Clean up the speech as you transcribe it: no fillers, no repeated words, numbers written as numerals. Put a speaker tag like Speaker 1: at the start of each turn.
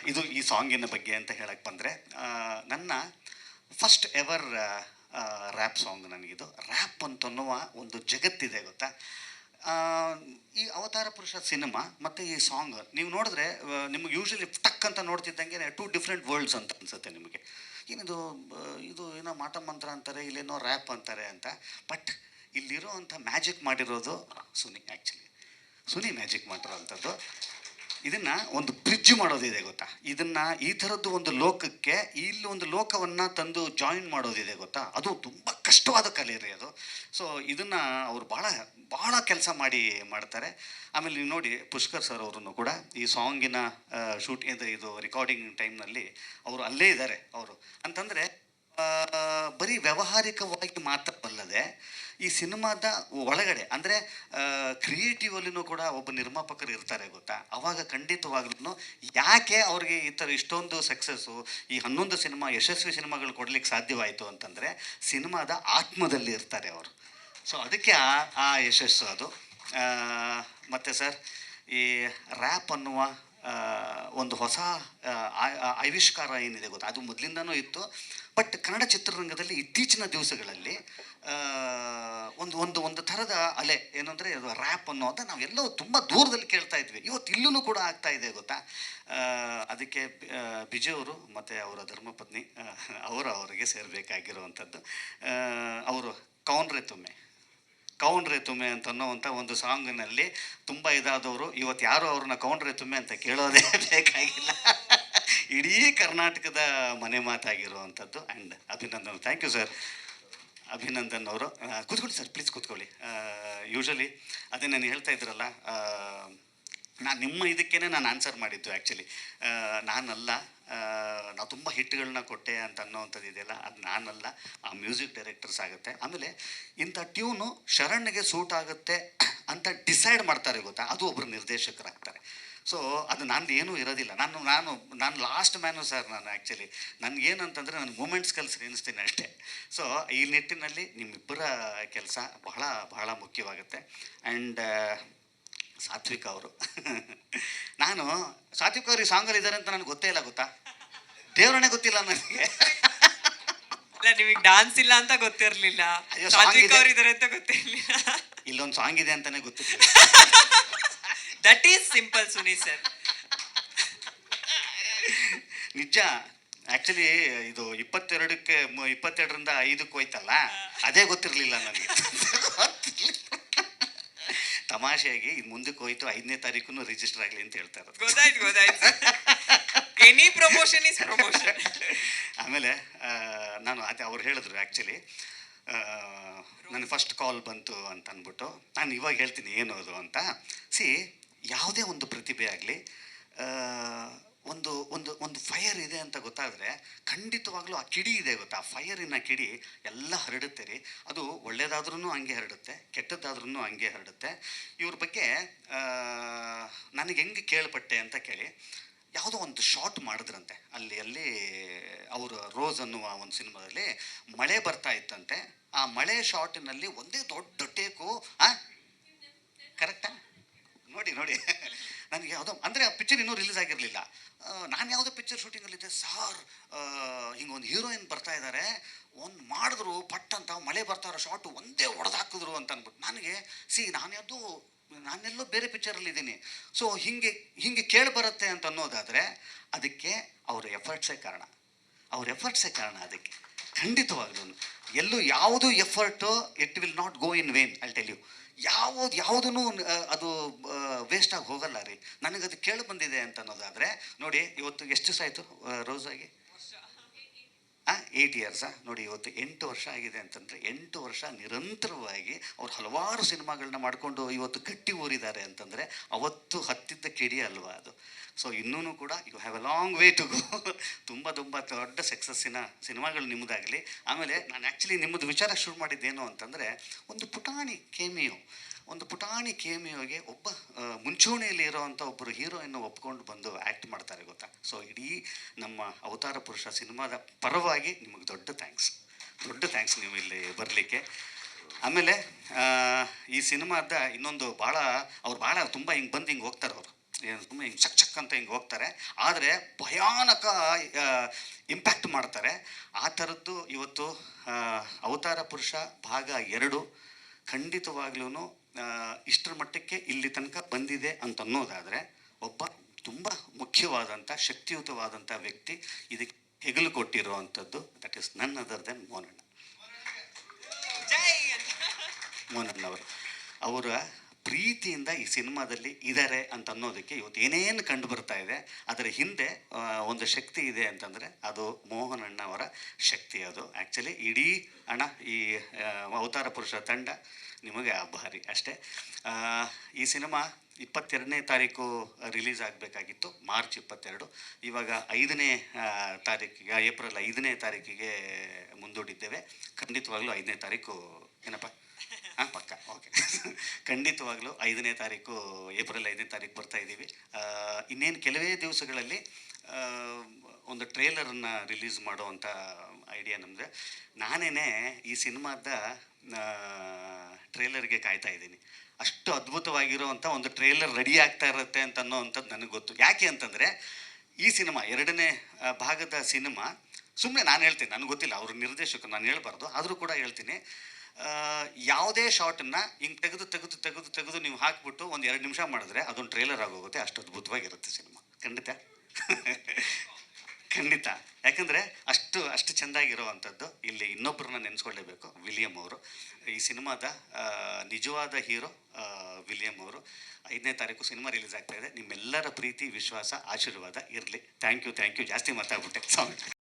Speaker 1: ಇದು ಈ ಸಾಂಗಿನ ಬಗ್ಗೆ ಅಂತ ಹೇಳಕ್ಕೆ ಬಂದರೆ, ನನ್ನ ಫಸ್ಟ್ ಎವರ್ ರ್ಯಾಪ್ ಸಾಂಗ್ ನನಗಿದು. ರ್ಯಾಪ್ ಅಂತನ್ನುವ ಒಂದು ಜಗತ್ತಿದೆ ಗೊತ್ತಾ. ಈ ಅವತಾರ ಪುರುಷ ಸಿನಿಮಾ ಮತ್ತು ಈ ಸಾಂಗ್ ನೀವು ನೋಡಿದ್ರೆ ನಿಮಗೆ ಯೂಶ್ವಲಿ ಟಕ್ ಅಂತ ನೋಡ್ತಿದ್ದಂಗೆ ಟೂ ಡಿಫ್ರೆಂಟ್ ವರ್ಲ್ಡ್ಸ್ ಅಂತ ಅನಿಸುತ್ತೆ ನಿಮಗೆ. ಏನಿದು ಇದು ಏನೋ ಮಾಟ ಮಂತ್ರ ಅಂತಾರೆ, ಇಲ್ಲೇನೋ ರ್ಯಾಪ್ ಅಂತಾರೆ ಅಂತ. ಬಟ್ ಇಲ್ಲಿರೋ ಅಂಥ ಮ್ಯಾಜಿಕ್ ಮಾಡಿರೋದು ಸುನಿ. ಆ್ಯಕ್ಚುಲಿ ಸುನಿ ಮ್ಯಾಜಿಕ್ ಮಾಡಿರೋ ಅಂಥದ್ದು. ಇದನ್ನು ಒಂದು ಬ್ರಿಡ್ಜ್ ಮಾಡೋದಿದೆ ಗೊತ್ತಾ. ಇದನ್ನು ಈ ಥರದ್ದು ಒಂದು ಲೋಕಕ್ಕೆ ಇಲ್ಲಿ ಒಂದು ಲೋಕವನ್ನು ತಂದು ಜಾಯಿನ್ ಮಾಡೋದಿದೆ ಗೊತ್ತಾ. ಅದು ತುಂಬ ಕಷ್ಟವಾದ ಕಲೆ ರೀ ಅದು. ಸೊ ಇದನ್ನು ಅವರು ಭಾಳ ಕೆಲಸ ಮಾಡ್ತಾರೆ. ಆಮೇಲೆ ನೀವು ನೋಡಿ ಪುಷ್ಕರ್ ಸರ್ ಅವರನ್ನು ಕೂಡ ಈ ಸಾಂಗಿನ ಶೂಟ್ ಇದು ರೆಕಾರ್ಡಿಂಗ್ ಟೈಮ್ನಲ್ಲಿ ಅವರು ಅಲ್ಲೇ ಇದ್ದಾರೆ. ಅವರು ಅಂತಂದರೆ ಬರೀ ವ್ಯಾವಹಾರಿಕವಾಗಿ ಮಾತ್ರವಲ್ಲದೆ ಈ ಸಿನಿಮಾದ ಒಳಗಡೆ ಅಂದರೆ ಕ್ರಿಯೇಟಿವಲ್ಲಿನೂ ಕೂಡ ಒಬ್ಬ ನಿರ್ಮಾಪಕರು ಇರ್ತಾರೆ ಗೊತ್ತಾ. ಆವಾಗ ಖಂಡಿತವಾಗ್ಲೂ ಯಾಕೆ ಅವ್ರಿಗೆ ಈ ಥರ ಇಷ್ಟೊಂದು ಸಕ್ಸಸ್ಸು, ಈ 11 ಸಿನಿಮಾ ಯಶಸ್ವಿ ಸಿನಿಮಾಗಳು ಕೊಡಲಿಕ್ಕೆ ಸಾಧ್ಯವಾಯಿತು ಅಂತಂದರೆ ಸಿನಿಮಾದ ಆತ್ಮದಲ್ಲಿ ಇರ್ತಾರೆ ಅವರು. ಸೊ ಅದಕ್ಕೆ ಆ ಯಶಸ್ಸು ಅದು. ಮತ್ತು ಸರ್ ಈ ರ್ಯಾಪ್ ಅನ್ನುವ ಒಂದು ಹೊಸ ಆವಿಷ್ಕಾರ ಏನಿದೆ ಗೊತ್ತಾ, ಅದು ಮೊದಲಿಂದನೂ ಇತ್ತು. ಬಟ್ ಕನ್ನಡ ಚಿತ್ರರಂಗದಲ್ಲಿ ಇತ್ತೀಚಿನ ದಿವಸಗಳಲ್ಲಿ ಒಂದು ಥರದ ಅಲೆ ಏನಂದರೆ ಅದು ರ್ಯಾಪ್ ಅನ್ನೋದು ನಾವೆಲ್ಲೋ ತುಂಬ ದೂರದಲ್ಲಿ ಕೇಳ್ತಾ ಇದ್ವಿ. ಇವತ್ತು ಇಲ್ಲೂ ಕೂಡ ಆಗ್ತಾ ಇದೆ ಗೊತ್ತಾ. ಅದಕ್ಕೆ ಬಿಜಯವರು ಮತ್ತು ಅವರ ಧರ್ಮಪತ್ನಿ ಅವರಿಗೆ ಸೇರಬೇಕಾಗಿರುವಂಥದ್ದು. ಅವರು ಕೌನ್ ರೇ ತುಮ್ಮೆ ಅಂತ ಅನ್ನೋವಂಥ ಒಂದು ಸಾಂಗ್ನಲ್ಲಿ ತುಂಬ ಇದಾದವರು. ಇವತ್ತು ಯಾರು ಅವ್ರನ್ನ ಕೌನ್ ರೇ ತುಮ್ಮೆ ಅಂತ ಕೇಳೋದೇ ಬೇಕಾಗಿಲ್ಲ. ಇಡೀ ಕರ್ನಾಟಕದ ಮನೆ ಮಾತಾಗಿರುವಂಥದ್ದು. And Abhinandan. Thank you sir Abhinandan ಅವರು. ಕೂತ್ಕೊಳ್ಳಿ ಸರ್, ಪ್ಲೀಸ್ ಕೂತ್ಕೊಳ್ಳಿ. ಯೂಶ್ವಲಿ ಅದೇ ನಾನು ಹೇಳ್ತಾ ಇದ್ರಲ್ಲ, ನಾನು ನಿಮ್ಮ ಇದಕ್ಕೇ ನಾನು ಆನ್ಸರ್ ಮಾಡಿದ್ದು ಆ್ಯಕ್ಚುಲಿ ನಾನಲ್ಲ. ನಾವು ತುಂಬ ಹಿಟ್ಗಳನ್ನ ಕೊಟ್ಟೆ ಅಂತ ಅನ್ನೋವಂಥದ್ದು ಇದೆಯಲ್ಲ, ಅದು ನಾನಲ್ಲ, ಆ ಮ್ಯೂಸಿಕ್ ಡೈರೆಕ್ಟರ್ಸ್ ಆಗುತ್ತೆ. ಆಮೇಲೆ ಇಂಥ ಟ್ಯೂನು ಶರಣ್ಗೆ ಸೂಟ್ ಆಗುತ್ತೆ ಅಂತ ಡಿಸೈಡ್ ಮಾಡ್ತಾರೆ ಗೊತ್ತಾ, ಅದು ಒಬ್ಬರು ನಿರ್ದೇಶಕರಾಗ್ತಾರೆ. ಸೊ ಅದು ನಂದು ಏನೂ ಇರೋದಿಲ್ಲ. ನಾನು ಲಾಸ್ಟ್ ಮ್ಯಾನು ಸರ್. ನಾನು ಆ್ಯಕ್ಚುಲಿ ನನಗೇನಂತಂದರೆ ನಾನು ಮೂಮೆಂಟ್ಸ್ ಕಲಿಸಿ ಎನಿಸ್ತೀನಿ ಅಷ್ಟೇ. ಸೊ ಈ ನಿಟ್ಟಿನಲ್ಲಿ ನಿಮ್ಮಿಬ್ಬರ ಕೆಲಸ ಬಹಳ ಮುಖ್ಯವಾಗುತ್ತೆ. ಆ್ಯಂಡ್ ಸಾತ್ವಿಕ್ ಅವರು ನಾನು ಸಾತ್ವಿಕ್ ಅವ್ರು ಈ ಸಾಂಗಲ್ಲಿ ಇದ್ದಾರೆ ಅಂತ ನನಗೆ ಗೊತ್ತೇ ಇಲ್ಲ ಗೊತ್ತಾ. ದೇವರನ್ನೇ ಗೊತ್ತಿಲ್ಲ ನನಗೆ.
Speaker 2: ನಿಮಗೆ ಡಾನ್ಸ್ ಇಲ್ಲ ಅಂತ ಗೊತ್ತಿರಲಿಲ್ಲ, ಸಾತ್ವಿಕ್ ಅವರು ಇದ್ದಾರೆ ಅಂತ ಗೊತ್ತಿರಲಿಲ್ಲ.
Speaker 1: ಇಲ್ಲೊಂದು ಸಾಂಗ್ ಇದೆ ಅಂತಾನೆ ಗೊತ್ತಿರಲಿಲ್ಲ.
Speaker 2: That is simple Suni sir.
Speaker 1: ನಿಜ. ಆ್ಯಕ್ಚುಲಿ ಇದು 22ರಿಂದ 5ಕ್ಕೆ ಹೋಯ್ತಲ್ಲ, ಅದೇ ಗೊತ್ತಿರಲಿಲ್ಲ ನನಗೆ. ತಮಾಷೆಯಾಗಿ ಇದು ಮುಂದಕ್ಕೆ ಹೋಯ್ತು, 5ನೇ ತಾರೀಕು ರಿಜಿಸ್ಟರ್ ಆಗಲಿ ಅಂತ ಹೇಳ್ತಾರೆ.
Speaker 2: ಗೊತ್ತಾಯ್ತು. Any promotion is promotion.
Speaker 1: ಆಮೇಲೆ ನಾನು ಅದೇ ಅವ್ರು ಹೇಳಿದ್ರು ಆ್ಯಕ್ಚುಲಿ ನನಗೆ ಫಸ್ಟ್ ಕಾಲ್ ಬಂತು ಅಂತ ಅಂದ್ಬಿಟ್ಟು. ನಾನು ಇವಾಗ ಹೇಳ್ತೀನಿ ಏನು ಅದು ಅಂತ. ಯಾವುದೇ ಒಂದು ಪ್ರತಿಭೆ ಆಗಲಿ ಒಂದು ಫೈರ್ ಇದೆ ಅಂತ ಗೊತ್ತಾದರೆ ಖಂಡಿತವಾಗ್ಲೂ ಆ ಕಿಡಿ ಇದೆ ಗೊತ್ತಾ, ಆ ಫೈರಿನ ಕಿಡಿ ಎಲ್ಲ ಹರಡುತ್ತೆ ರೀ. ಅದು ಒಳ್ಳೇದಾದ್ರೂ ಹಂಗೆ ಹರಡುತ್ತೆ, ಕೆಟ್ಟದ್ದಾದ್ರೂ ಹಂಗೆ ಹರಡುತ್ತೆ. ಇವ್ರ ಬಗ್ಗೆ ನನಗೆ ಹೆಂಗೆ ಕೇಳ್ಪಟ್ಟೆ ಅಂತ ಕೇಳಿ, ಯಾವುದೋ ಒಂದು ಶಾಟ್ ಮಾಡಿದ್ರಂತೆ ಅಲ್ಲಿ ಅವರು ರೋಸ್ ಅನ್ನುವ ಒಂದು ಸಿನಿಮಾದಲ್ಲಿ ಮಳೆ ಬರ್ತಾ ಇತ್ತಂತೆ. ಆ ಮಳೆ ಶಾಟಿನಲ್ಲಿ ಒಂದೇ ದೊಡ್ಡ ಟೇಕು. ಕರೆಕ್ಟಾ? ನೋಡಿ ನನಗೆ ಯಾವುದೋ ಅಂದರೆ ಆ ಪಿಕ್ಚರ್ ಇನ್ನೂ ರಿಲೀಸ್ ಆಗಿರಲಿಲ್ಲ. ನಾನು ಯಾವುದೋ ಪಿಕ್ಚರ್ ಶೂಟಿಂಗಲ್ಲಿದ್ದೆ ಸಾರ್, ಹಿಂಗೊಂದು ಹೀರೋಯಿನ್ ಬರ್ತಾ ಇದ್ದಾರೆ, ಒಂದು ಮಾಡಿದ್ರು ಪಟ್ ಅಂತ ಮಳೆ ಬರ್ತಾ ಇರೋ ಶಾಟು ಒಂದೇ ಹೊಡೆದಾಕಿದ್ರು ಅಂತ ಅಂದ್ಬಿಟ್ಟು ನನಗೆ ನಾನೆಲ್ಲೋ ಬೇರೆ ಪಿಕ್ಚರಲ್ಲಿದ್ದೀನಿ. ಸೊ ಹಿಂಗೆ ಕೇಳಿ ಬರುತ್ತೆ ಅಂತ ಅನ್ನೋದಾದರೆ ಅದಕ್ಕೆ ಅವ್ರ ಎಫರ್ಟ್ಸೇ ಕಾರಣ. ಅದಕ್ಕೆ ಖಂಡಿತವಾಗ್ಲೂ ಯಾವುದು effort it will not go in vain. I tell you, ಯಾವುದೂ ಅದು ವೇಸ್ಟಾಗಿ ಹೋಗಲ್ಲ ರೀ. ನನಗದು ಕೇಳಿ ಬಂದಿದೆ ಅಂತ ಅನ್ನೋದಾದರೆ ನೋಡಿ, ಇವತ್ತು ಎಷ್ಟು ದಿವಸ ಆಯಿತು ರೋಸಾಗಿ? 8 ಇಯರ್ಸಾ? ನೋಡಿ ಇವತ್ತು 8 ವರ್ಷ ಆಗಿದೆ ಅಂತಂದರೆ 8 ವರ್ಷ ನಿರಂತರವಾಗಿ ಅವ್ರು ಹಲವಾರು ಸಿನಿಮಾಗಳನ್ನ ಮಾಡಿಕೊಂಡು ಇವತ್ತು ಗಟ್ಟಿ ಊರಿದ್ದಾರೆ ಅಂತಂದರೆ ಅವತ್ತು ಹತ್ತಿದ್ದ ಕಿಡಿ ಅಲ್ವಾ ಅದು. ಸೊ ಇನ್ನೂ ಕೂಡ you have a long way to go. ತುಂಬ ದೊಡ್ಡ ಸಕ್ಸಸ್ಸಿನ ಸಿನಿಮಾಗಳು ನಿಮ್ಮದಾಗಲಿ. ಆಮೇಲೆ ನಾನು ಆ್ಯಕ್ಚುಲಿ ನಿಮ್ಮದು ವಿಚಾರ ಶುರು ಮಾಡಿದ್ದೇನು ಅಂತಂದರೆ ಒಂದು ಪುಟಾಣಿ ಕೇಮಿಯೋಗೆ ಒಬ್ಬ ಮುಂಚೂಣಿಯಲ್ಲಿ ಇರೋವಂಥ ಒಬ್ಬರು ಹೀರೋಯನ್ನು ಒಪ್ಕೊಂಡು ಬಂದು ಆ್ಯಕ್ಟ್ ಮಾಡ್ತಾರೆ ಗೊತ್ತಾ. ಸೊ ಇಡೀ ನಮ್ಮ ಅವತಾರ ಪುರುಷ ಸಿನಿಮಾದ ಪರವಾಗಿ ನಿಮಗೆ ದೊಡ್ಡ ಥ್ಯಾಂಕ್ಸ್ ನೀವು ಇಲ್ಲಿ ಬರಲಿಕ್ಕೆ. ಆಮೇಲೆ ಈ ಸಿನಿಮಾದ ಇನ್ನೊಂದು ಅವ್ರು ತುಂಬ ಹಿಂಗೆ ಬಂದು ಹಿಂಗೆ ಹೋಗ್ತಾರೆ ಅವರು. ಏನು ಸುಮ್ಮನೆ ಹಿಂಗೆ ಚಕ್ ಚಕ್ ಅಂತ ಹಿಂಗೆ ಹೋಗ್ತಾರೆ, ಆದರೆ ಭಯಾನಕ ಇಂಪ್ಯಾಕ್ಟ್ ಮಾಡ್ತಾರೆ. ಆ ಥರದ್ದು ಇವತ್ತು ಅವತಾರ ಪುರುಷ ಭಾಗ 2 ಖಂಡಿತವಾಗ್ಲೂ ಇಷ್ಟರ ಮಟ್ಟಕ್ಕೆ ಇಲ್ಲಿ ತನಕ ಬಂದಿದೆ ಅಂತ ಅನ್ನೋದಾದರೆ, ಒಬ್ಬ ತುಂಬ ಮುಖ್ಯವಾದಂಥ ಶಕ್ತಿಯುತವಾದಂಥ ವ್ಯಕ್ತಿ ಇದಕ್ಕೆ ಹೆಗಲು ಕೊಟ್ಟಿರುವಂಥದ್ದು, that is none other than ಮೋಹನಣ್ಣ. ಮೋಹನಣ್ಣವರು ಅವರ ಪ್ರೀತಿಯಿಂದ ಈ ಸಿನಿಮಾದಲ್ಲಿ ಇದ್ದಾರೆ ಅಂತ ಅನ್ನೋದಕ್ಕೆ ಇವತ್ತು ಏನೇನು ಕಂಡು ಬರ್ತಾ ಇದೆ, ಅದರ ಹಿಂದೆ ಒಂದು ಶಕ್ತಿ ಇದೆ ಅಂತಂದರೆ ಅದು ಮೋಹನಣ್ಣ ಅವರ ಶಕ್ತಿ. ಅದು ಆ್ಯಕ್ಚುಲಿ ಇಡೀ ಈ ಅವತಾರ ಪುರುಷ ತಂಡ ನಿಮಗೆ ಆಭಾರಿ ಅಷ್ಟೇ. ಈ ಸಿನಿಮಾ 22ನೇ ತಾರೀಕು ರಿಲೀಸ್ ಆಗಬೇಕಾಗಿತ್ತು, ಮಾರ್ಚ್ 22. ಇವಾಗ 5ನೇ ತಾರೀಕಿಗೆ, ಏಪ್ರಿಲ್ 5ನೇ ತಾರೀಕಿಗೆ ಮುಂದೂಡಿದ್ದೇವೆ. ಖಂಡಿತವಾಗ್ಲೂ 5ನೇ ತಾರೀಕು ಏನಪ್ಪ, ಹಾಂ ಪಕ್ಕ, ಓಕೆ. ಖಂಡಿತವಾಗ್ಲೂ 5ನೇ ತಾರೀಕು, ಏಪ್ರಿಲ್ 5ನೇ ತಾರೀಕು ಬರ್ತಾ ಇದ್ದೀವಿ. ಇನ್ನೇನು ಕೆಲವೇ ದಿವಸಗಳಲ್ಲಿ ಒಂದು ಟ್ರೇಲರನ್ನು ರಿಲೀಸ್ ಮಾಡುವಂಥ ಐಡಿಯಾ ನಮ್ಮದು. ನಾನೇ ಈ ಸಿನಿಮಾದ ಟ್ರೇಲರ್ಗೆ ಕಾಯ್ತಾ ಇದ್ದೀನಿ. ಅಷ್ಟು ಅದ್ಭುತವಾಗಿರುವಂಥ ಒಂದು ಟ್ರೇಲರ್ ರೆಡಿ ಆಗ್ತಾ ಇರುತ್ತೆ ಅಂತ ಅನ್ನೋವಂಥದ್ದು ನನಗೆ ಗೊತ್ತು. ಯಾಕೆ ಅಂತಂದರೆ ಈ ಸಿನಿಮಾ 2ನೇ ಭಾಗದ ಸಿನಿಮಾ, ಸುಮ್ಮನೆ ನಾನು ಹೇಳ್ತೀನಿ, ನನಗೆ ಗೊತ್ತಿಲ್ಲ, ಅವ್ರ ನಿರ್ದೇಶಕರು, ನಾನು ಹೇಳ್ಬಾರ್ದು, ಆದರೂ ಕೂಡ ಹೇಳ್ತೀನಿ. ಯಾವುದೇ ಶಾರ್ಟನ್ನು ಹಿಂಗೆ ತೆಗೆದು ನೀವು ಹಾಕ್ಬಿಟ್ಟು ಒಂದು 2 ನಿಮಿಷ ಮಾಡಿದ್ರೆ ಅದೊಂದು ಟ್ರೇಲರ್ ಆಗೋಗುತ್ತೆ. ಅಷ್ಟು ಅದ್ಭುತವಾಗಿರುತ್ತೆ ಸಿನಿಮಾ. ಖಂಡಿತ ಖಂಡಿತ. ಯಾಕಂದರೆ ಅಷ್ಟು ಚೆಂದಾಗಿರೋವಂಥದ್ದು. ಇಲ್ಲಿ ಇನ್ನೊಬ್ಬರನ್ನ ನೆನೆಸ್ಕೊಳ್ಳೇಬೇಕು, ವಿಲಿಯಮ್ ಅವರು. ಈ ಸಿನಿಮಾದ ನಿಜವಾದ ಹೀರೋ ವಿಲಿಯಮ್ ಅವರು. 5ನೇ ತಾರೀಕು ಸಿನಿಮಾ ರಿಲೀಸ್ ಆಗ್ತಾಯಿದೆ. ನಿಮ್ಮೆಲ್ಲರ ಪ್ರೀತಿ, ವಿಶ್ವಾಸ, ಆಶೀರ್ವಾದ ಇರಲಿ. Thank you. ಜಾಸ್ತಿ ಮಾತಾಡ್ಬಿಟ್ಟೆ.